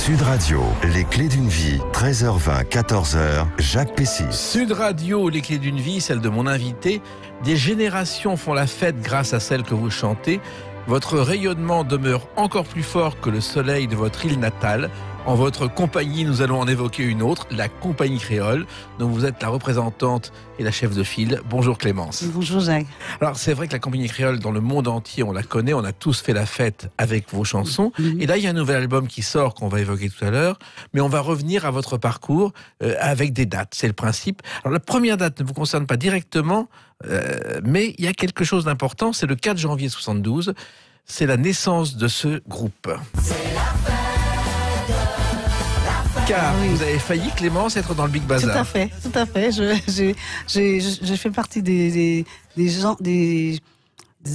Sud Radio, les clés d'une vie, 13h20, 14h, Jacques Pessis. Sud Radio, les clés d'une vie, celle de mon invité. Des générations font la fête grâce à celle que vous chantez. Votre rayonnement demeure encore plus fort que le soleil de votre île natale. En votre compagnie, nous allons en évoquer une autre, la Compagnie Créole, dont vous êtes la représentante et la chef de file. Bonjour Clémence. Bonjour Jacques. Alors c'est vrai que la Compagnie Créole, dans le monde entier, on la connaît, on a tous fait la fête avec vos chansons. Et là, il y a un nouvel album qui sort, qu'on va évoquer tout à l'heure. Mais on va revenir à votre parcours avec des dates, c'est le principe. Alors la première date ne vous concerne pas directement, mais il y a quelque chose d'important, c'est le 4 janvier 72. C'est la naissance de ce groupe. Car vous avez failli, Clémence, être dans le Big Bazar. Tout à fait. Je fais partie des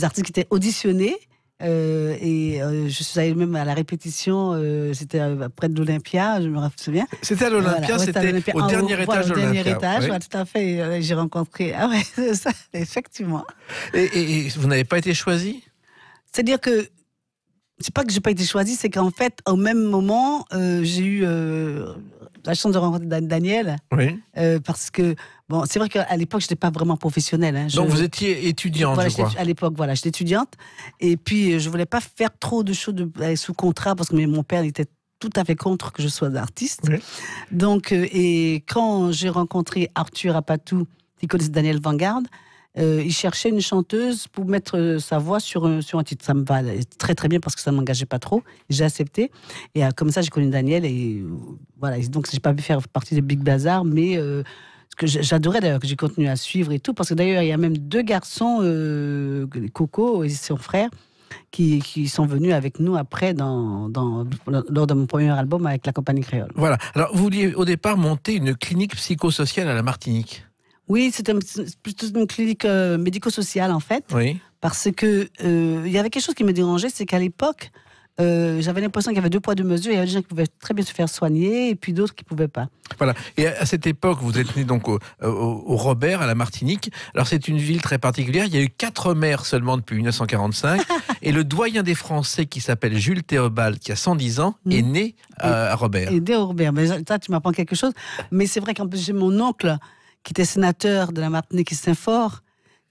artistes qui étaient auditionnés. Je suis allée même à la répétition, c'était près de l'Olympia, je me souviens. C'était à l'Olympia, voilà, c'était au dernier étage de l'Olympia. Au dernier étage, oui. Ouais, tout à fait. J'ai rencontré. Ah ouais, c'est ça, effectivement. Et vous n'avez pas été choisie ? C'est-à-dire que c'est pas que j'ai pas été choisie, c'est qu'en fait, au même moment, j'ai eu la chance de rencontrer Daniel. Oui. Parce que, bon, c'est vrai qu'à l'époque, je n'étais pas vraiment professionnelle. Hein. Donc, vous étiez étudiante, voilà, je crois. À l'époque, voilà, j'étais étudiante. Et puis, je voulais pas faire trop de choses sous contrat, parce que mon père était tout à fait contre que je sois artiste. Oui. Donc, et quand j'ai rencontré Arthur Apatou, qui connaissait Daniel Vanguard, il cherchait une chanteuse pour mettre sa voix sur un titre. Ça me va très très bien parce que ça ne m'engageait pas trop. J'ai accepté. Et comme ça, j'ai connu Daniel. Et voilà. Donc, je n'ai pas pu faire partie de Big Bazar, mais ce que j'adorais d'ailleurs, que j'ai continué à suivre et tout. Parce que d'ailleurs, il y a même deux garçons, Coco et son frère, qui sont venus avec nous après lors de mon premier album avec la Compagnie Créole. Voilà. Alors, vous vouliez au départ monter une clinique psychosociale à la Martinique. Oui, c'était plutôt une clinique médico-sociale, en fait. Oui. Parce que il y avait quelque chose qui me dérangeait, c'est qu'à l'époque, j'avais l'impression qu'il y avait deux poids, deux mesures. Il y avait des gens qui pouvaient très bien se faire soigner, et puis d'autres qui ne pouvaient pas. Voilà. Et à cette époque, vous êtes né donc au Robert, à la Martinique. Alors, c'est une ville très particulière. Il y a eu 4 maires seulement depuis 1945. Et le doyen des Français, qui s'appelle Jules Théobald, qui a 110 ans, est né à Robert. Et né au Robert. Mais ça, tu m'apprends quelque chose. Mais c'est vrai qu'en plus, j'ai mon oncle qui était sénateur de la Martinique et Saint-Fort,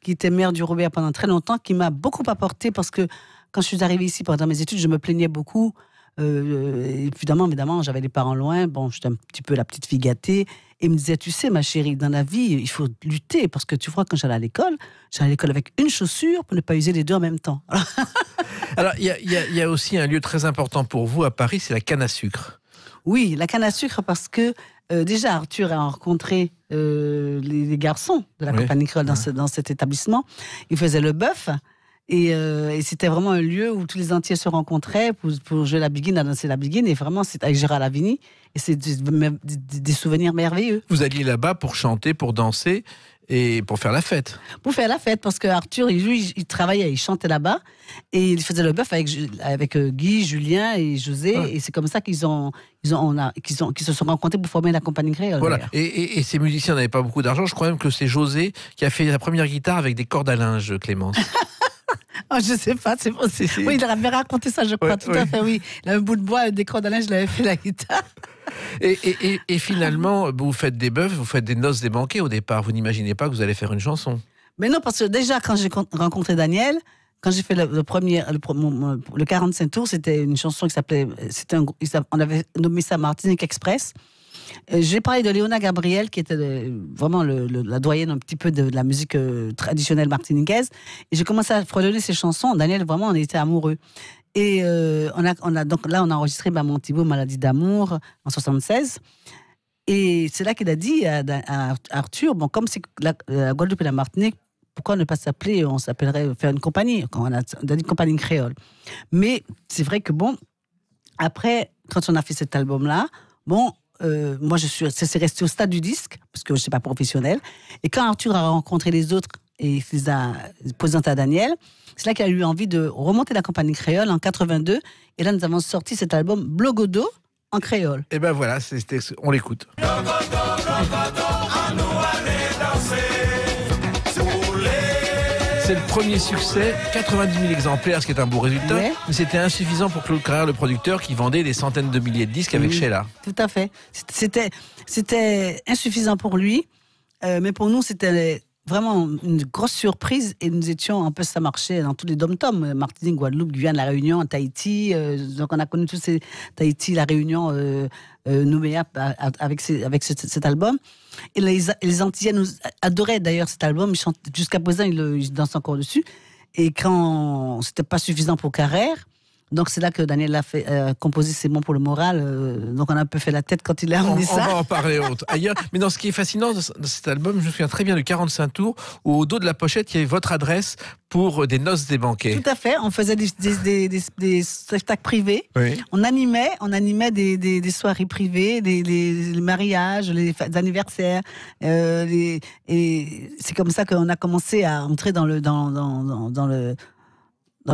qui était maire du Robert pendant très longtemps, qui m'a beaucoup apporté parce que quand je suis arrivée ici pendant mes études, je me plaignais beaucoup. Évidemment, j'avais les parents loin. Bon, j'étais un petit peu la petite fille gâtée. Et il me disait, tu sais, ma chérie, dans la vie, il faut lutter. Parce que tu vois, quand j'allais à l'école avec une chaussure pour ne pas user les deux en même temps. Alors, il y a aussi un lieu très important pour vous à Paris, c'est la canne à sucre. Oui, la canne à sucre parce que déjà Arthur a rencontré les garçons de la Compagnie Créole dans cet établissement. Il faisait le bœuf et c'était vraiment un lieu où tous les entiers se rencontraient pour jouer la biguine, à danser la biguine. Et vraiment, c'est avec Gérard Lavigny. Et c'est des souvenirs merveilleux. Vous alliez là-bas pour chanter, pour danser et pour faire la fête. Pour faire la fête, parce que Arthur, il travaillait, il chantait là-bas et il faisait le bœuf avec Guy, Julien et José. Ah. Et c'est comme ça qu'ils se sont rencontrés pour former la Compagnie Créole. Voilà. Et ces musiciens n'avaient pas beaucoup d'argent. Je crois même que c'est José qui a fait la première guitare avec des cordes à linge, Clémence. Oh, je sais pas, c'est possible. Oui, il avait raconté ça, je crois, tout à fait, oui. Il avait un bout de bois, des cordes à linge, il avait fait la guitare. Et finalement, vous faites des bœufs, vous faites des noces des banquets au départ. Vous n'imaginez pas que vous allez faire une chanson. Mais non, parce que déjà, quand j'ai rencontré Daniel, quand j'ai fait le 45 tours, c'était une chanson qui s'appelait... on avait nommé ça Martinique Express. J'ai parlé de Léona Gabriel, qui était vraiment la doyenne un petit peu de la musique traditionnelle martiniquaise. Et j'ai commencé à fredonner ses chansons. Daniel, vraiment, on était amoureux. Et donc là, on a enregistré Mon Thibaut, Maladie d'amour, en 1976. Et c'est là qu'il a dit à Arthur, bon, comme c'est la Guadeloupe et la Martinique, pourquoi ne pas s'appeler, on s'appellerait faire une compagnie, on a dit une compagnie créole. Mais c'est vrai que bon, après, quand on a fait cet album-là, bon, moi, c'est resté au stade du disque, parce que je ne suis pas professionnelle. Et quand Arthur a rencontré les autres et il les a présentés à Daniel, c'est là qu'il a eu envie de remonter la Compagnie Créole en 82. Et là, nous avons sorti cet album Blogodo en créole. Et ben voilà, on l'écoute. C'est le premier succès, 90 000 exemplaires, ce qui est un beau résultat. Ouais. Mais c'était insuffisant pour Claude Carrère, le producteur, qui vendait des centaines de milliers de disques avec Sheila. Tout à fait. C'était insuffisant pour lui, mais pour nous, c'était vraiment une grosse surprise. Et nous étions, un peu, ça marchait dans tous les dom-toms, Martinique, Guadeloupe, Guyane, La Réunion, Tahiti. Donc on a connu tous ces Tahiti, La Réunion, Nouméa avec cet album. Et les Antillais nous adoraient d'ailleurs cet album. Ils chantent, jusqu'à présent, ils dansent encore dessus. Et quand c'était pas suffisant pour Carrère, donc c'est là que Daniel a fait composer C'est bon pour le moral. Donc on a un peu fait la tête quand il a amené ça. On va en parler ailleurs. Mais dans ce qui est fascinant de cet album, je me souviens très bien de 45 tours, où au dos de la pochette, il y avait votre adresse pour des noces des banquets. Tout à fait. On faisait des spectacles privés. Oui. On animait des soirées privées, les mariages, les anniversaires. Et c'est comme ça qu'on a commencé à entrer dans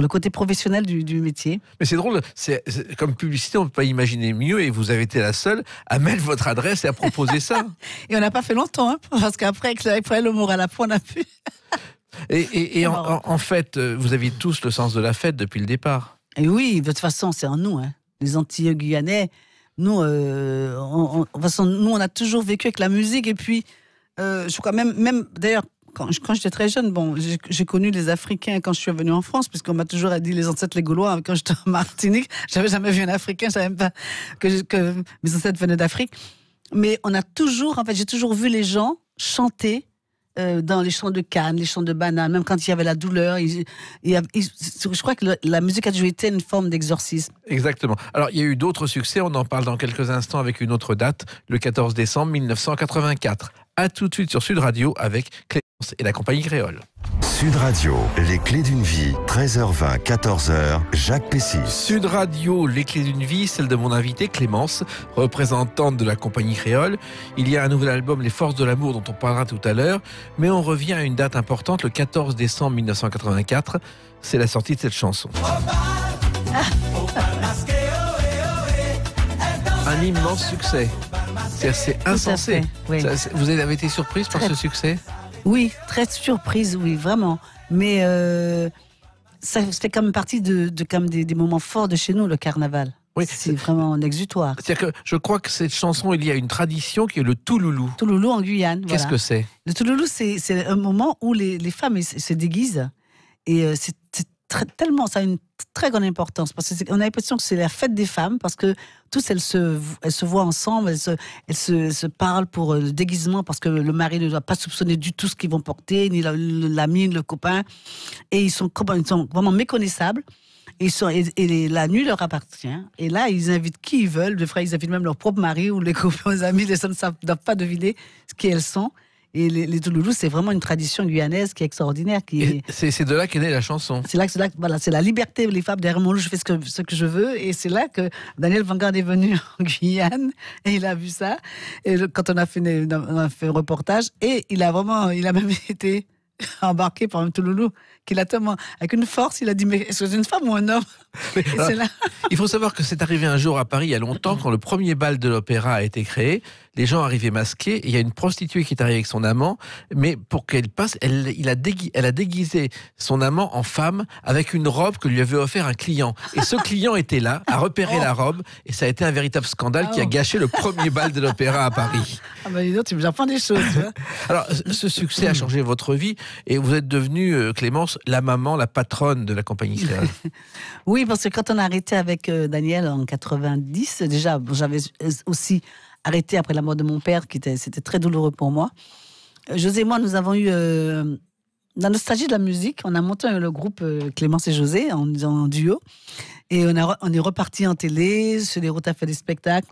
le côté professionnel du métier. Mais c'est drôle, comme publicité, on ne peut pas imaginer mieux, et vous avez été la seule à mettre votre adresse et à proposer ça. Et on n'a pas fait longtemps, hein, parce qu'après, avec le moral à fond, on a pu. Et en fait, vous aviez tous le sens de la fête depuis le départ. Et oui, de toute façon, c'est en nous, hein. Les Antillais guyanais. Nous, de toute façon, nous, on a toujours vécu avec la musique. Et puis, je crois même d'ailleurs, quand j'étais très jeune, bon, j'ai connu les Africains quand je suis venue en France, puisqu'on m'a toujours dit les ancêtres, les Gaulois. Quand j'étais en Martinique, j'avais jamais vu un Africain, je savais même pas que mes ancêtres venaient d'Afrique. Mais j'ai toujours vu les gens chanter dans les champs de canne, les champs de bananes, même quand il y avait la douleur. Je crois que la musique a toujours été une forme d'exorcisme. Exactement. Alors, il y a eu d'autres succès, on en parle dans quelques instants avec une autre date, le 14 décembre 1984. À tout de suite sur Sud Radio avec Clémence et la compagnie créole. Sud Radio, les clés d'une vie, 13h20, 14h, Jacques Pessis. Sud Radio, les clés d'une vie, celle de mon invité Clémence, représentante de la compagnie créole. Il y a un nouvel album, Les Forces de l'amour, dont on parlera tout à l'heure. Mais on revient à une date importante, le 14 décembre 1984. C'est la sortie de cette chanson. Un immense succès. C'est insensé. Oui. Vous avez été surprise par ce succès ? Oui, très surprise, oui, vraiment. Mais ça fait quand même partie comme des moments forts de chez nous, le carnaval. Oui. C'est vraiment un exutoire. C'est-à-dire que je crois que cette chanson, il y a une tradition qui est le Touloulou. Touloulou en Guyane. Qu'est-ce que c'est ? Le Touloulou, c'est un moment où les femmes se déguisent. Et c'est tellement, ça a une très grande importance. Parce qu'on a l'impression que c'est la fête des femmes, parce que toutes elles se voient ensemble, elles se parlent pour le déguisement, parce que le mari ne doit pas soupçonner du tout ce qu'ils vont porter, ni l'ami, le copain. Et ils sont vraiment méconnaissables. Et la nuit leur appartient. Et là, ils invitent qui ils veulent. Des fois, ils invitent même leur propre mari ou les copains, les amis. Les hommes ne doivent pas deviner qui elles sont. Et les Touloulous, c'est vraiment une tradition guyanaise qui est extraordinaire. C'est de là qu'est née la chanson. Voilà, c'est la liberté, les femmes. Derrière mon loup, je fais ce que je veux. Et c'est là que Daniel Vanguard est venu en Guyane et il a vu ça. Et quand on a fait un reportage, et il a même été embarqué par un Touloulou qu'il a tellement, avec une force, il a dit, mais est-ce que c'est une femme ou un homme? Alors, il faut savoir que c'est arrivé un jour à Paris, il y a longtemps, quand le premier bal de l'opéra a été créé. Les gens arrivaient masqués, et il y a une prostituée qui est arrivée avec son amant, mais pour qu'elle passe, elle a déguisé son amant en femme avec une robe que lui avait offert un client. Et ce client était là, a repéré la robe, et ça a été un véritable scandale qui a gâché le premier bal de l'opéra à Paris. Ah ben dis donc, tu m'apprends des choses. Hein. Alors, ce succès a changé votre vie, et vous êtes devenue, Clémence, la maman, la patronne de la compagnie créole. Oui, parce que quand on a arrêté avec Daniel en 90, déjà, j'avais aussi arrêté après la mort de mon père, c'était très douloureux pour moi. José et moi, nous avons eu, la nostalgie de la musique, on a monté le groupe Clémence et José en duo, et on est reparti en télé, sur les routes à faire des spectacles.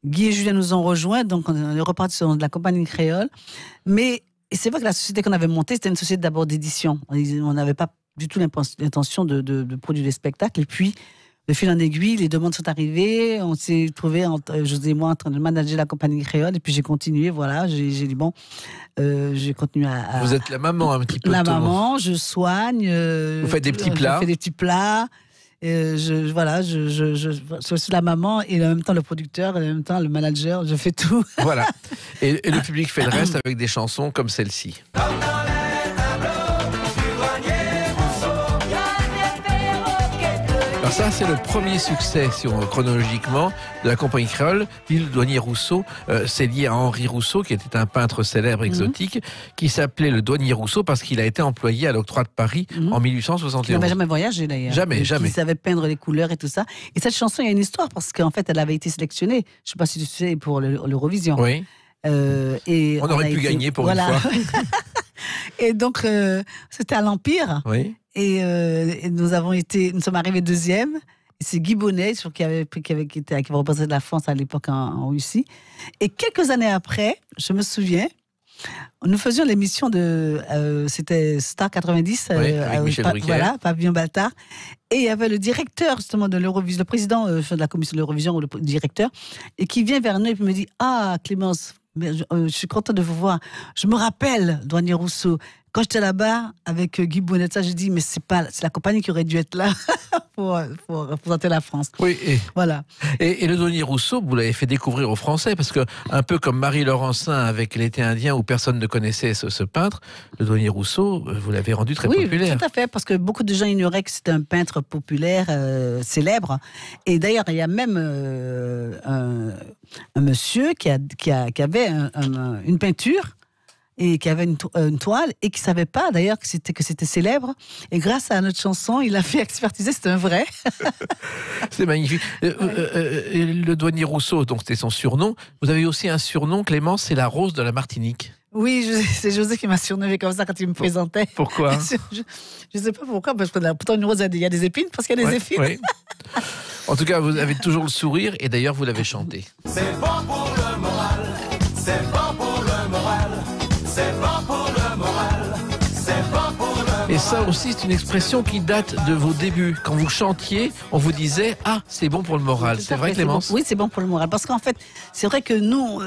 Guy et Julien nous ont rejoints, donc on est reparti sur la compagnie créole. Mais c'est vrai que la société qu'on avait montée, c'était une société d'abord d'édition. On n'avait pas du tout l'intention de produire des spectacles. Et puis, de fil en aiguille, les demandes sont arrivées. On s'est trouvé, José et moi, en train de manager la compagnie créole. Et puis, j'ai continué, voilà. J'ai dit, bon, j'ai continué à... Vous êtes la maman un petit peu. La maman, je soigne. Vous faites des petits plats. Je fais des petits plats. Je suis la maman et en même temps le producteur et en même temps le manager, je fais tout. Voilà. Et le public fait le reste avec des chansons comme celle-ci. Comme dans les tableaux du grenier. Alors ça, c'est le premier succès, chronologiquement, de la compagnie créole, l'île Douanier Rousseau. C'est lié à Henri Rousseau, qui était un peintre célèbre exotique, qui s'appelait le Douanier Rousseau parce qu'il a été employé à l'Octroi de Paris en 1871. Il n'avait jamais voyagé d'ailleurs. Jamais. Il savait peindre les couleurs et tout ça. Et cette chanson, il y a une histoire parce qu'en fait, elle avait été sélectionnée, je ne sais pas si tu sais, pour l'Eurovision. Oui. Et on aurait pu gagner pour une fois. Et donc, c'était à l'Empire. Oui. Et nous sommes arrivés deuxième. Et c'est Guy Bonnet, qui avait représenté la France à l'époque en Russie. Et quelques années après, je me souviens, nous faisions l'émission c'était Star 90, avec Michel Drucker. Voilà, Pavillon Baltard. Et il y avait le directeur justement de l'Eurovision, le président de la commission de l'Eurovision, ou le directeur, et qui vient vers nous et puis me dit « Ah, Clémence, je suis content de vous voir. Je me rappelle, Douanier Rousseau, quand j'étais là-bas avec Guy Bonnet, j'ai dit, mais c'est la compagnie qui aurait dû être là pour représenter la France. » Oui, voilà. Et le Douanier Rousseau, vous l'avez fait découvrir aux Français, parce que, un peu comme Marie Laurencin avec L'été indien, où personne ne connaissait ce peintre, le Douanier Rousseau, vous l'avez rendu très populaire. Oui, tout à fait, parce que beaucoup de gens ignoraient que c'était un peintre populaire, célèbre. Et d'ailleurs, il y a même un monsieur qui avait une peinture et qui avait une toile et qui ne savait pas d'ailleurs que c'était célèbre. Et grâce à notre chanson, il a fait expertiser, c'est un vrai. C'est magnifique. Le Douanier Rousseau, donc c'était son surnom. Vous avez aussi un surnom, Clémence, c'est la Rose de la Martinique. Oui, c'est José qui m'a surnommé comme ça quand il me présentait. Pourquoi? Je ne sais pas pourquoi, parce que pourtant une rose, il y a des épines, parce qu'il y a des épines. Oui. En tout cas, vous avez toujours le sourire, et d'ailleurs, vous l'avez chanté. C'est bon pour le moral, c'est bon pour le moral, c'est bon pour le moral, c'est bon pour le moral. Et ça aussi, c'est une expression qui date de vos débuts. Quand vous chantiez, on vous disait « Ah, c'est bon pour le moral ». C'est vrai, Clémence? Oui, c'est bon pour le moral. Parce qu'en fait, c'est vrai que nous,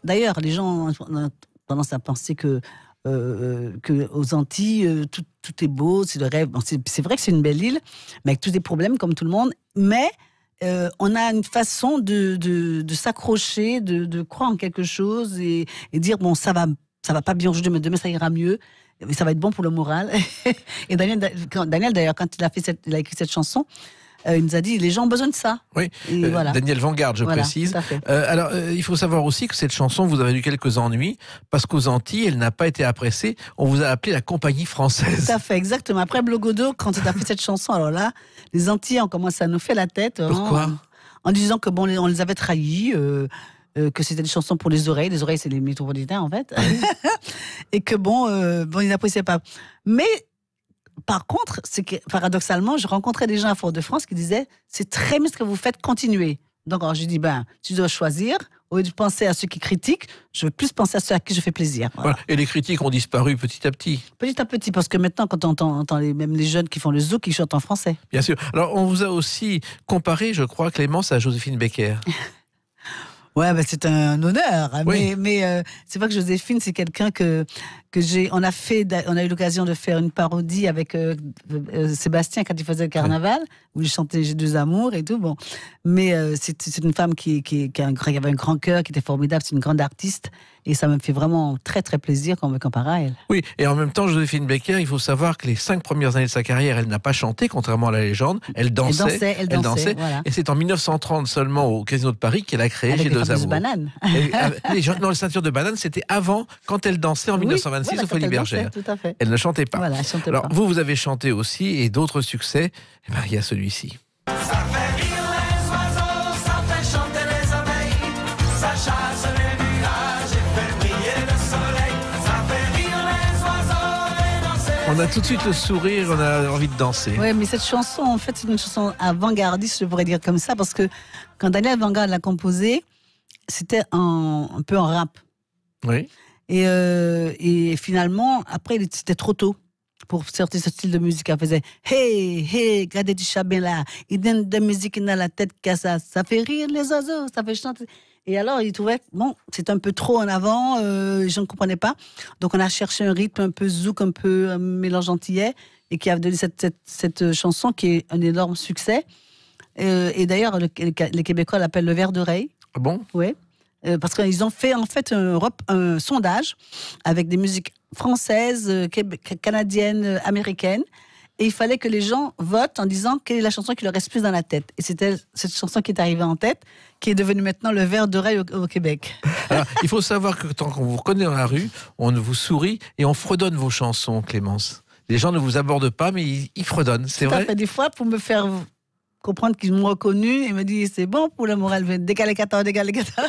d'ailleurs, les gens ont tendance à penser que aux Antilles, tout est beau, c'est le rêve. Bon, c'est vrai que c'est une belle île, mais avec tous des problèmes comme tout le monde. Mais on a une façon de s'accrocher, de croire en quelque chose et dire bon, ça va pas bien aujourd'hui, mais demain ça ira mieux. Mais ça va être bon pour le moral. Et Daniel, d'ailleurs, quand il a écrit cette chanson, il nous a dit, les gens ont besoin de ça. Oui, voilà. Daniel Vanguard, je précise. Alors, il faut savoir aussi que cette chanson, vous avez eu quelques ennuis, parce qu'aux Antilles, elle n'a pas été appréciée. On vous a appelé la compagnie française. Tout à fait, exactement. Après Blogodo, quand on a fait cette chanson, alors là, les Antilles ont commencé à nous faire la tête. Pourquoi? En disant que bon, on les avait trahis, que c'était des chansons pour les oreilles c'est les métropolitains en fait, et que bon, ils n'appréciaient pas. Mais par contre, c'est que paradoxalement, je rencontrais des gens à Fort-de-France qui disaient c'est très bien ce que vous faites, continuez. Donc alors, je dis tu dois choisir. Au lieu de penser à ceux qui critiquent, je veux plus penser à ceux à qui je fais plaisir. Voilà. Et les critiques ont disparu petit à petit. Petit à petit, parce que maintenant, quand on entend même les jeunes qui font le zouk, ils chantent en français. Bien sûr. Alors, on vous a aussi comparé, je crois, Clémence, à Joséphine Baker. Ouais, c'est un honneur. Oui. Mais c'est vrai que Joséphine, c'est quelqu'un que on a eu l'occasion de faire une parodie avec Sébastien quand il faisait le carnaval, où il chantait J'ai deux amours et tout. Bon, mais c'est une femme qui avait un grand cœur, qui était formidable. C'est une grande artiste. Et ça me fait vraiment très, très plaisir qu'on me compare à elle. Oui, et en même temps, Joséphine Baker, il faut savoir que les 5 premières années de sa carrière, elle n'a pas chanté, contrairement à la légende. Elle dansait. Elle dansait. Voilà. Et c'est en 1930 seulement au Casino de Paris qu'elle a créé J'ai deux amours. Banane. Non, le ceinture de banane, c'était avant, quand elle dansait en 1926 au Folies Bergères. Tout à fait. Elle ne chantait pas. Voilà, elle chantait Alors, pas. vous avez chanté aussi, et d'autres succès, il y a celui-ci. Ça fait rire les oiseaux, ça fait chanter les abeilles, ça chasse les nuages et fait briller le soleil. Ça fait rire les oiseaux et danser. On a tout de suite le sourire, on a envie de danser. Oui, mais cette chanson, en fait, c'est une chanson avant-gardiste, je pourrais dire comme ça, parce que quand Daniel Vanguard l'a composée, c'était un peu en rap. Oui. Et finalement, après, c'était trop tôt pour sortir ce style de musique. Elle faisait hey, hey, regardez du chabin là, il donne de musique dans la tête, ça fait rire les oiseaux, ça fait chanter. Et alors, il trouvait, bon, c'est un peu trop en avant, je ne comprenais pas. Donc, on a cherché un rythme un peu zouk, un peu mélange antillais, et qui a donné cette chanson qui est un énorme succès. Et d'ailleurs, les Québécois l'appellent le verre d'oreille. Ah bon? Oui. Parce qu'ils ont fait en fait un sondage avec des musiques françaises, canadiennes, américaines. et il fallait que les gens votent en disant quelle est la chanson qui leur reste plus dans la tête. Et c'était cette chanson qui est arrivée en tête, qui est devenue maintenant le verre d'oreille au Québec. Alors, il faut savoir que tant qu'on vous reconnaît dans la rue, on vous sourit et on fredonne vos chansons, Clémence. Les gens ne vous abordent pas, mais ils fredonnent, c'est Tout à vrai? fait, des fois, pour me faire comprendre qu'ils m'ont reconnu, et me disent c'est bon pour le moral, décaler 14, décaler 14.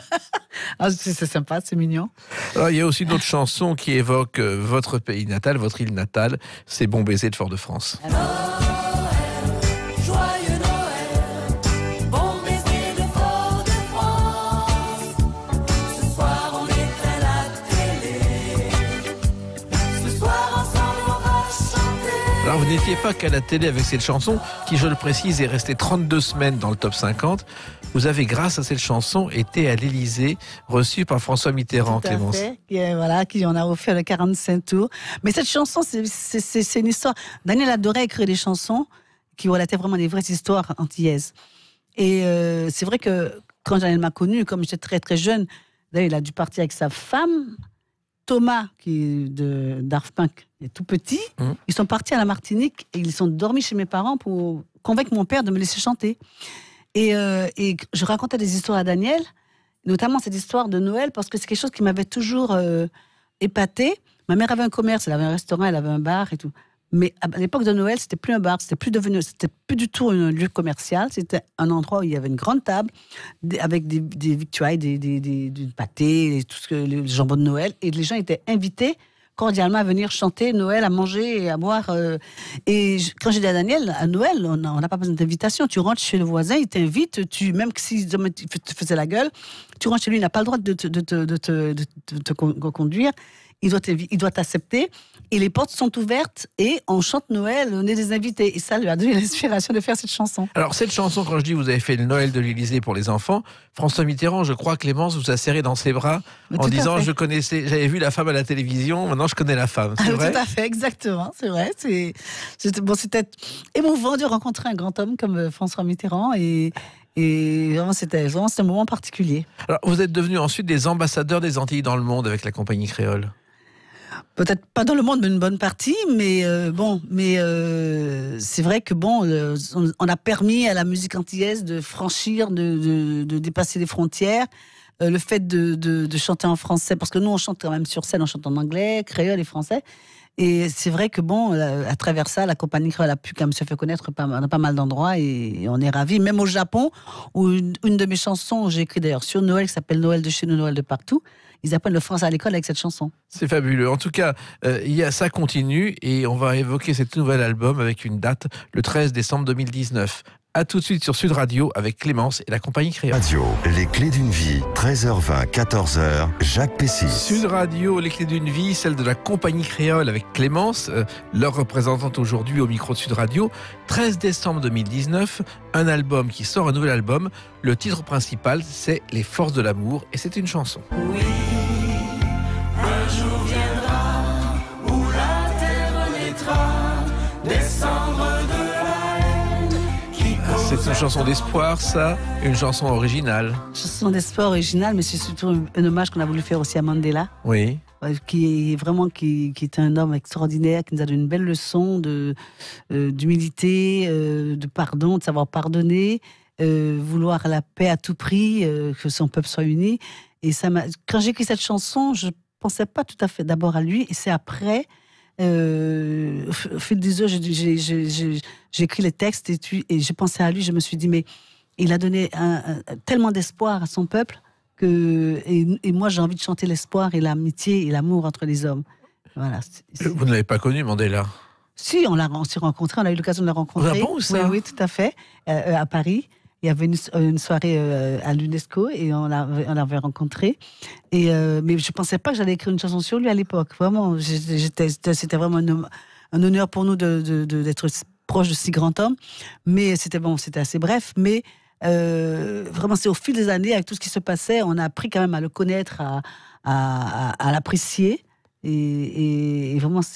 Ah, c'est sympa, c'est mignon. Alors, il y a aussi d'autres chansons qui évoquent votre pays natal, votre île natale, c'est Bon baiser de Fort-de-France. Joyeux Noël, bon baiser de Fort-de-France. Ce soir on éteint la télé. Ce soir ensemble on va chanter. Alors, vous n'étiez pas qu'à la télé avec cette chanson, qui, je le précise, est restée 32 semaines dans le top 50. Vous avez, grâce à cette chanson, été à l'Élysée, reçu par François Mitterrand, Tout à Clémence. fait, voilà, qui en a offert le 45 tours. Mais cette chanson, c'est une histoire. Daniel adorait écrire des chansons qui relataient vraiment des vraies histoires antillaises. Et c'est vrai que quand Daniel m'a connue, comme j'étais très très jeune, d'ailleurs, il a dû partir avec sa femme, Thomas, qui est de Daft Punk, est tout petit. Ils sont partis à la Martinique et ils sont dormis chez mes parents pour convaincre mon père de me laisser chanter. Et je racontais des histoires à Daniel, notamment cette histoire de Noël, parce que c'est quelque chose qui m'avait toujours épatée. Ma mère avait un commerce, elle avait un restaurant, elle avait un bar et tout. Mais à l'époque de Noël, c'était plus un bar, c'était plus du tout un lieu commercial. C'était un endroit où il y avait une grande table avec des victuailles, du pâté, tout ce que le jambon de Noël, et les gens étaient invités cordialement à venir chanter Noël, à manger et à boire. Quand j'ai dit à Daniel, à Noël, on n'a pas besoin d'invitation. Tu rentres chez le voisin, il t'invite, même s'il te faisait la gueule, tu rentres chez lui, il n'a pas le droit de te conduire. Il doit t'accepter. Et les portes sont ouvertes et on chante Noël, on est des invités. Et ça lui a donné l'inspiration de faire cette chanson. Alors, cette chanson, quand je dis vous avez fait le Noël de l'Élysée pour les enfants, François Mitterrand, je crois, Clémence, vous a serré dans ses bras Mais en tout à disant fait. j'avais vu la femme à la télévision, maintenant je connais la femme. C'est vrai? Tout à fait, exactement, c'est vrai. C'était émouvant de rencontrer un grand homme comme François Mitterrand et vraiment, c'était un moment particulier. Alors, vous êtes devenus ensuite des ambassadeurs des Antilles dans le monde avec la compagnie créole. Peut-être pas dans le monde, mais une bonne partie, mais c'est vrai que on a permis à la musique antillaise de franchir, de dépasser les frontières. Le fait de chanter en français, parce que nous on chante quand même sur scène, on chante en anglais, créole et français. Et c'est vrai que à travers ça, la compagnie créole a pu quand même se faire connaître dans pas mal d'endroits et on est ravis. Même au Japon, où une de mes chansons, j'ai écrit d'ailleurs sur Noël, qui s'appelle Noël de chez nous, Noël de partout. Ils apprennent le français à l'école avec cette chanson. C'est fabuleux. En tout cas, ça continue et on va évoquer cet nouvel album avec une date, le 13 décembre 2019. A tout de suite sur Sud Radio avec Clémence et la compagnie créole. Radio, les clés d'une vie, 13h20, 14h, Jacques Pessis. Sud Radio, les clés d'une vie, celle de la compagnie créole avec Clémence, leur représentante aujourd'hui au micro de Sud Radio. 13 décembre 2019, un album qui sort, un nouvel album. Le titre principal, c'est Les Forces de l'amour et c'est une chanson. Oui, un jour viendra où la terre naîtra, des cendres de la haine qui C'est une chanson d'espoir, ça, une chanson originale. Chanson d'espoir originale, mais c'est surtout un hommage qu'on a voulu faire aussi à Mandela. Oui. Qui est un homme extraordinaire, qui nous a donné une belle leçon d'humilité, de pardon, de savoir pardonner, vouloir la paix à tout prix, que son peuple soit uni. Et quand j'ai écrit cette chanson, je pensais pas tout à fait d'abord à lui, et c'est après, au fil des heures, j'ai écrit les textes et j'ai pensé à lui. Je me suis dit, mais il a donné tellement d'espoir à son peuple. Et moi, j'ai envie de chanter l'espoir et l'amitié et l'amour entre les hommes. Voilà. Vous ne l'avez pas connu, Mandela? Si, on s'est rencontrés, on a eu l'occasion de le rencontrer. Ah bon, ça? Oui, tout à fait. À Paris, il y avait une soirée à l'UNESCO et on l'avait rencontré. Mais je ne pensais pas que j'allais écrire une chanson sur lui à l'époque. Vraiment, c'était vraiment un honneur pour nous d'être proche de si grand homme. Mais c'était assez bref. Mais vraiment, c'est au fil des années, avec tout ce qui se passait, on a appris quand même à le connaître, à l'apprécier. Et vraiment, ça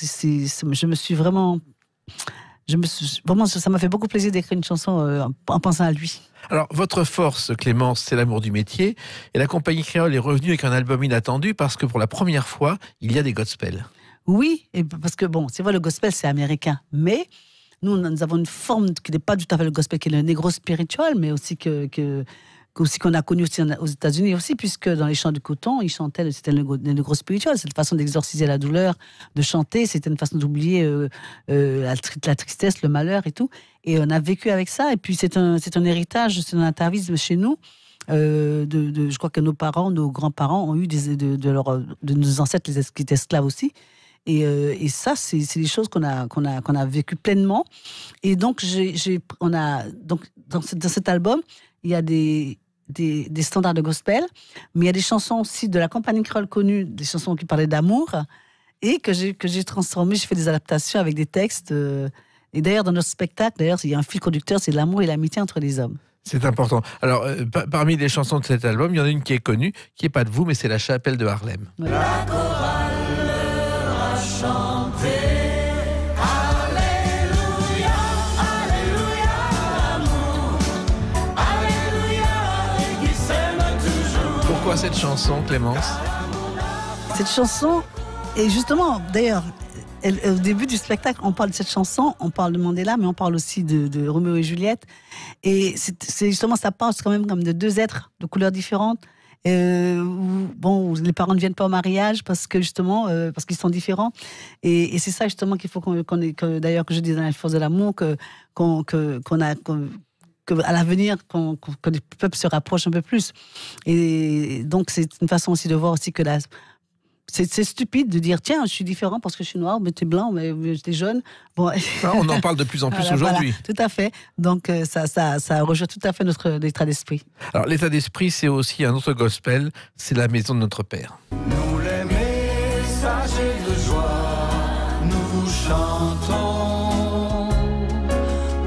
m'a fait beaucoup plaisir d'écrire une chanson en pensant à lui. Alors, votre force, Clémence, c'est l'amour du métier. Et la compagnie créole est revenue avec un album inattendu parce que pour la première fois, il y a des gospels. Oui, parce que c'est vrai, le gospel, c'est américain. Mais nous avons une forme qui n'est pas tout à fait le gospel, qui est le négro spiritual, mais aussi qu'on a connu aussi aux États-Unis aussi, puisque dans les champs du coton, ils chantaient, c'était le négro spiritual, c'est une façon d'exorciser la douleur, de chanter, c'était une façon d'oublier la tristesse, le malheur et tout. Et on a vécu avec ça, et puis c'est un héritage, c'est un atavisme chez nous. Je crois que nos parents, nos grands-parents ont eu de nos ancêtres qui étaient esclaves aussi. Et ça, c'est des choses qu'on a vécues pleinement. Et donc, dans cet album, il y a des standards de gospel, mais il y a des chansons aussi de la compagnie créole connue, des chansons qui parlaient d'amour, et que j'ai transformées, j'ai fait des adaptations avec des textes. Et d'ailleurs, dans notre spectacle, il y a un fil conducteur, c'est l'amour et l'amitié entre les hommes. C'est important. Alors, parmi les chansons de cet album, il y en a une qui est connue, qui n'est pas de vous, mais c'est La Chapelle de Harlem. Voilà. La chorale a chanté. Alléluia, Alléluia, l'amour. Alléluia, et qui s'aime toujours. Pourquoi cette chanson, Clémence? Cette chanson, et justement, d'ailleurs, au début du spectacle, on parle de cette chanson, on parle de Mandela, mais on parle aussi de Roméo et Juliette. Et c'est justement, ça parle quand même comme de deux êtres de couleurs différentes. Où les parents ne viennent pas au mariage parce que justement, parce qu'ils sont différents. Et c'est ça justement qu'il faut d'ailleurs que je dis dans la force de l'amour, que à l'avenir, que les peuples se rapprochent un peu plus. Et donc, c'est une façon aussi de voir aussi que c'est stupide de dire tiens, je suis différent parce que je suis noir, mais t'es blanc, mais t'es jaune. Bon. On en parle de plus en plus aujourd'hui. Voilà, tout à fait. Donc ça rejoint tout à fait notre état d'esprit. Alors l'état d'esprit, c'est aussi un autre gospel, c'est la maison de notre Père. Nous les messagers de joie, nous chantons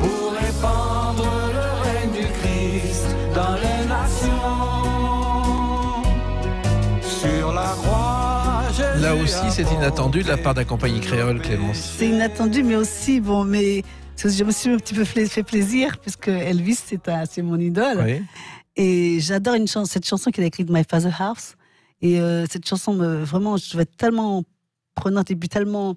pour répandre le règne du Christ dans les nations. Sur la croix. Là aussi, c'est inattendu de la part de la compagnie créole, Clémence. C'est inattendu, mais aussi, mais je me suis un petit peu fait plaisir, puisque Elvis, c'est mon idole. Oui. Et j'adore cette chanson qu'il a écrite, My Father House. Et cette chanson, vraiment, je trouve tellement prenante et puis tellement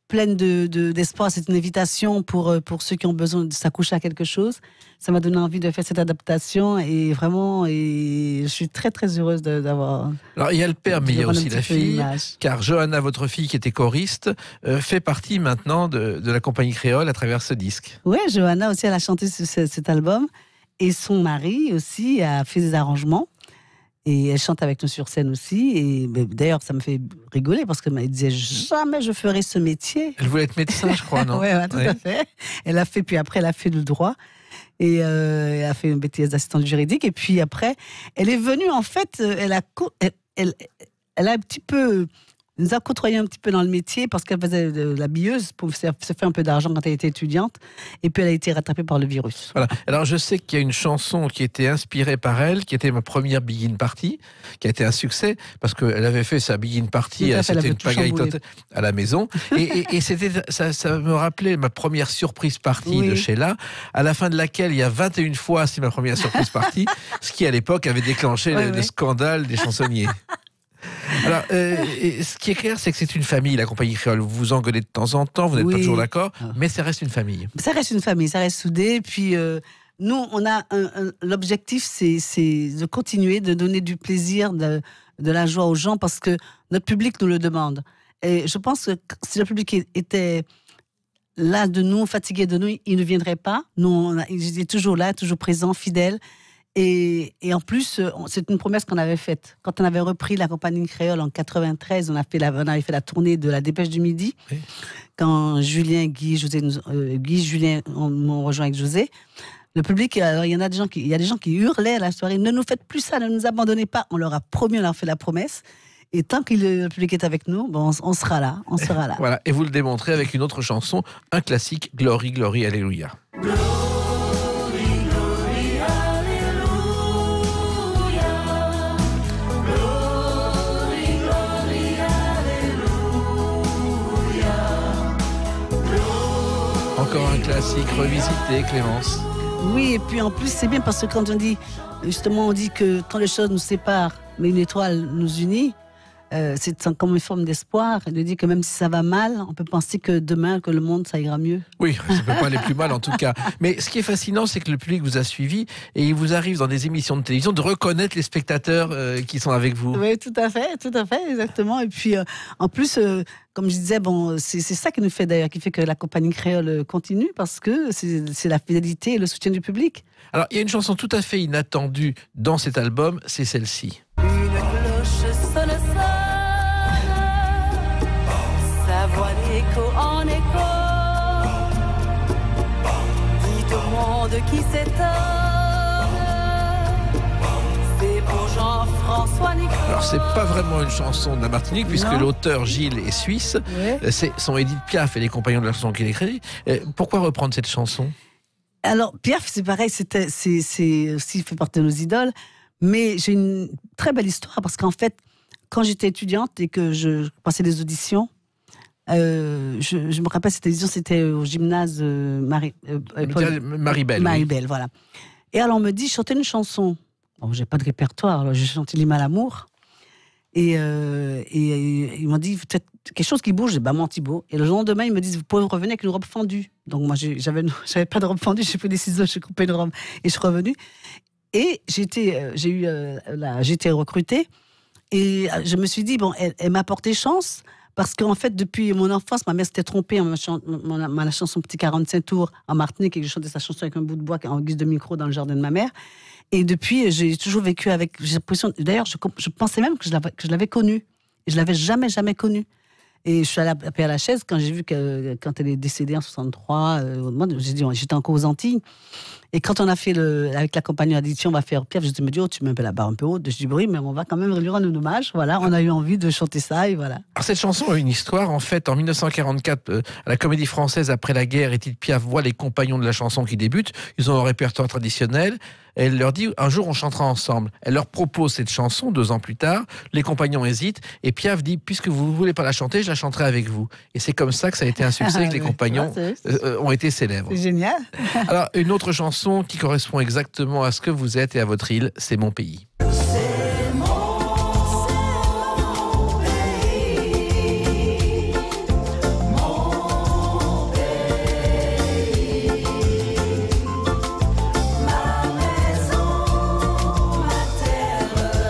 pleine d'espoir. C'est une invitation pour ceux qui ont besoin de s'accoucher à quelque chose. Ça m'a donné envie de faire cette adaptation et vraiment, je suis très très heureuse d'avoir. Alors il y a le père, mais il y a aussi la fille, car Johanna, votre fille qui était choriste, fait partie maintenant de la compagnie créole à travers ce disque. Oui, Johanna aussi, elle a chanté cet album et son mari aussi a fait des arrangements. Et elle chante avec nous sur scène aussi. Et d'ailleurs, ça me fait rigoler parce qu'elle disait jamais je ferai ce métier. Elle voulait être médecin, je crois, non? Oui, tout à fait. Puis après, elle a fait le droit. Et elle a fait une BTS d'assistante juridique. Et puis après, elle est venue, en fait, elle a un petit peu. Nous a côtoyé un petit peu dans le métier parce qu'elle faisait de la billeuse pour se faire un peu d'argent quand elle était étudiante. Et puis elle a été rattrapée par le virus. Voilà. Alors je sais qu'il y a une chanson qui était inspirée par elle, qui était ma première Big In Party, qui a été un succès parce qu'elle avait fait sa Big In Party, c'était une pagaille totale à la maison. Et c'était, ça me rappelait ma première surprise party de Sheila, à la fin de laquelle il y a 21 fois c'est ma première surprise party, ce qui à l'époque avait déclenché le scandale des chansonniers. Alors, ce qui est clair, c'est que c'est une famille, la compagnie créole. Vous vous engueulez de temps en temps, vous n'êtes pas toujours d'accord, mais ça reste une famille. Ça reste une famille, ça reste soudé. Puis nous, on a l'objectif, c'est de continuer, de donner du plaisir, de la joie aux gens, parce que notre public nous le demande. Et je pense que si le public était là de nous, fatigué de nous, il ne viendrait pas. Nous, il est toujours là, toujours présent, fidèle. Et en plus, c'est une promesse qu'on avait faite. Quand on avait repris la compagnie créole en 93, on avait fait la tournée de la Dépêche du Midi. Oui. Quand Julien, Guy, Julien m'ont rejoint avec José. Le public, alors, il y a des gens qui hurlaient à la soirée, ne nous faites plus ça, ne nous abandonnez pas. On leur a promis, on leur a fait la promesse. Et tant que le public est avec nous, on sera là, on sera là. Voilà. Et vous le démontrez avec une autre chanson, un classique, Glory, Glory, Alléluia. Encore un classique revisité, Clémence. Oui, et puis en plus, c'est bien parce que quand on dit que quand les choses nous séparent, mais une étoile nous unit, c'est comme une forme d'espoir. Il dit que même si ça va mal, on peut penser que demain, que le monde, ça ira mieux. Oui, ça ne peut pas aller plus mal en tout cas. Mais ce qui est fascinant, c'est que le public vous a suivi et il vous arrive dans des émissions de télévision de reconnaître les spectateurs qui sont avec vous. Oui, tout à fait, exactement. Et puis, en plus, comme je disais, bon, c'est ça qui nous fait d'ailleurs, qui fait que la compagnie créole continue, parce que c'est la fidélité et le soutien du public. Alors, il y a une chanson tout à fait inattendue dans cet album, c'est celle-ci. Une cloche sonne, sa voix d'écho en écho. Dites au monde qui s'étonne, c'est pour Jean-François Nicole. Alors, c'est pas vraiment une chanson de la Martinique, puisque Non. l'auteur Gilles est suisse. Ouais. Sont Édith Piaf et les compagnons de la chanson qu'il écrit. Pourquoi reprendre cette chanson ? Alors, Piaf, c'est pareil, c'est aussi fait partie de nos idoles, mais j'ai une très belle histoire, parce qu'en fait, quand j'étais étudiante et que je passais des auditions, je me rappelle, cette édition, c'était au gymnase Marie-Belle. Marie-Belle, voilà. Et alors, on me dit, chantez une chanson. Bon, j'ai pas de répertoire, alors j'ai chanté «L'hymne à l'amour». Et ils m'ont dit, faites quelque chose qui bouge. J'ai dit, bah, mon Thibaut. Et le lendemain, ils me disent, vous pouvez revenir avec une robe fendue. Donc, moi, j'avais pas de robe fendue, j'ai pris des ciseaux, j'ai coupé une robe et je suis revenue. Et j'ai été recrutée. Et je me suis dit, bon, elle m'a porté chance. Parce qu'en fait, depuis mon enfance, ma mère s'était trompée en ma chanson Petit 45 tours en Martinique, et que je chantais sa chanson avec un bout de bois en guise de micro dans le jardin de ma mère. Et depuis, j'ai toujours vécu avec. J'ai l'impression. D'ailleurs, je pensais même que je l'avais connue. Et je l'avais jamais connue. Et je suis allée à Père-Lachaise quand j'ai vu que quand elle est décédée en 63. Moi, j'ai dit, j'étais encore aux Antilles. Et quand on a fait avec la compagnie, on a dit, tiens, on va faire Piaf. Je me dis, oh, tu mets un peu la barre un peu haute. Je dis, oui, mais on va quand même lui rendre un hommage. Voilà, on a eu envie de chanter ça et voilà. Alors, cette chanson a une histoire. En fait, en 1944, à la Comédie Française, après la guerre, Édith Piaf voit les compagnons de la chanson qui débutent. Ils ont un répertoire traditionnel. Et elle leur dit, un jour, on chantera ensemble. Elle leur propose cette chanson 2 ans plus tard. Les compagnons hésitent. Et Piaf dit, puisque vous ne voulez pas la chanter, je la chanterai avec vous. Et c'est comme ça que ça a été un succès, que les compagnons ont été célèbres. C'est génial. Alors, une autre chanson qui correspond exactement à ce que vous êtes et à votre île, c'est Mon pays.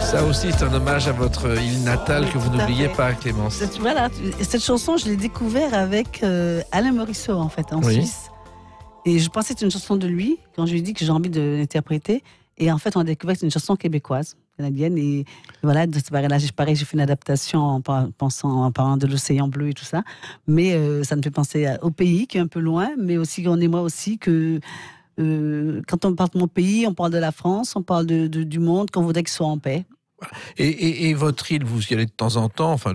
Ça aussi, c'est un hommage à votre île natale que vous tout à n'oubliez fait. pas, Clémence. Voilà, cette chanson, je l'ai découverte avec Alain Morisseau, en fait, en Oui. Suisse. Et je pensais que c'était une chanson de lui, quand je lui ai dit que j'ai envie de l'interpréter. Et en fait, on a découvert que c'est une chanson québécoise, canadienne. Et voilà, là, j'ai fait une adaptation en parlant de l'océan bleu et tout ça. Mais ça me fait penser au pays, qui est un peu loin, mais aussi, on est moi aussi, que quand on parle de mon pays, on parle de la France, on parle du monde, qu'on voudrait qu'il soit en paix. Et votre île, vous y allez de temps en temps, enfin,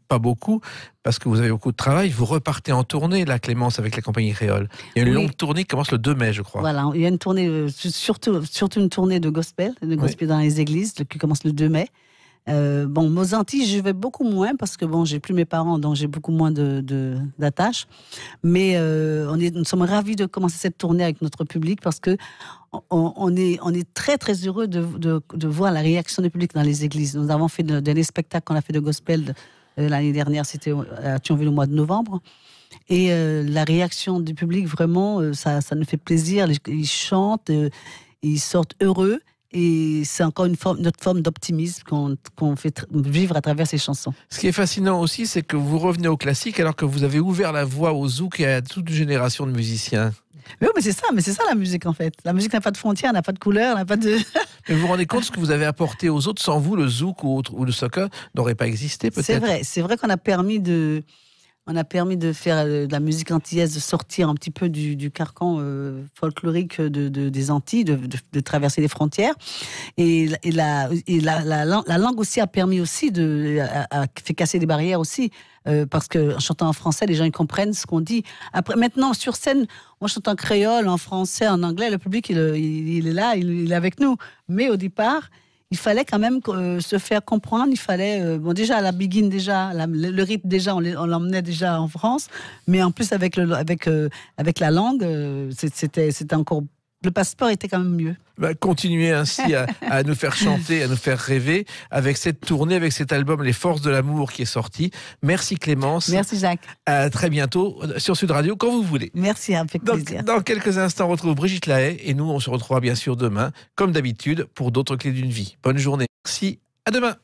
pas beaucoup, parce que vous avez beaucoup de travail. Vous repartez en tournée, là, Clémence, avec la compagnie créole. Il y a une Oui. longue tournée qui commence le 2 mai, je crois. Voilà, il y a une tournée, surtout une tournée de gospel dans les églises, qui commence le 2 mai. Bon, aux Antilles, je vais beaucoup moins parce que bon, j'ai plus mes parents, donc j'ai beaucoup moins d'attaches. Mais nous sommes ravis de commencer cette tournée avec notre public parce que on est très très heureux de voir la réaction du public dans les églises. Nous avons fait des spectacles qu'on a fait de gospel l'année dernière, c'était à Thionville au mois de novembre. Et la réaction du public, vraiment, ça nous fait plaisir. Ils chantent, ils sortent heureux. Et c'est encore notre forme d'optimisme qu'on fait vivre à travers ces chansons. Ce qui est fascinant aussi, c'est que vous revenez au classique alors que vous avez ouvert la voie au zouk et à toute une génération de musiciens. Mais oui, mais c'est ça la musique en fait. La musique n'a pas de frontières, n'a pas de couleur, n'a pas de... Mais vous vous rendez compte de ce que vous avez apporté aux autres, sans vous, le zouk ou le soca n'aurait pas existé peut-être. C'est vrai qu'on a permis de faire de la musique antillaise, de sortir un petit peu du carcan folklorique des Antilles, de traverser les frontières. Et la langue aussi a permis aussi a fait casser des barrières aussi. Parce qu'en chantant en français, les gens ils comprennent ce qu'on dit. Après, maintenant, sur scène, on chante en créole, en français, en anglais, le public, il est là, il est avec nous. Mais au départ, il fallait quand même se faire comprendre. Il fallait, déjà, la begin, déjà, le rythme, déjà, on l'emmenait déjà en France. Mais en plus, avec la langue, c'était encore le passeport était quand même mieux. Continuez ainsi à nous faire chanter, à nous faire rêver avec cette tournée, avec cet album Les Forces de l'amour qui est sorti. Merci Clémence. Merci Jacques. À très bientôt sur Sud Radio, quand vous voulez. Merci, avec plaisir. Dans quelques instants, on retrouve Brigitte Lahaye et nous, on se retrouvera bien sûr demain, comme d'habitude, pour d'autres clés d'une vie. Bonne journée. Merci, à demain.